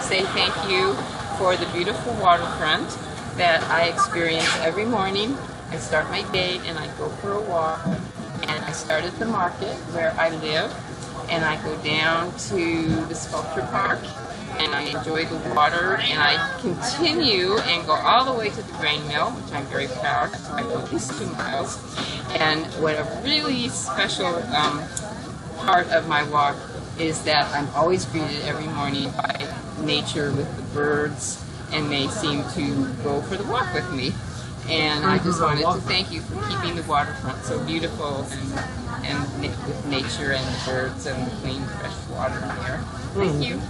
say thank you for the beautiful waterfront that I experience every morning. I start my day and I go for a walk, and I start at the market where I live, and I go down to the sculpture park and I enjoy the water, and I continue and go all the way to the grain mill, which I'm very proud. I go at least 2 miles. And what a really special part of my walk is that I'm always greeted every morning by nature with the birds, and they seem to go for the walk with me. And I just wanted to thank you for keeping the waterfront so beautiful and with nature and the birds and the clean, fresh water in there. Thank you.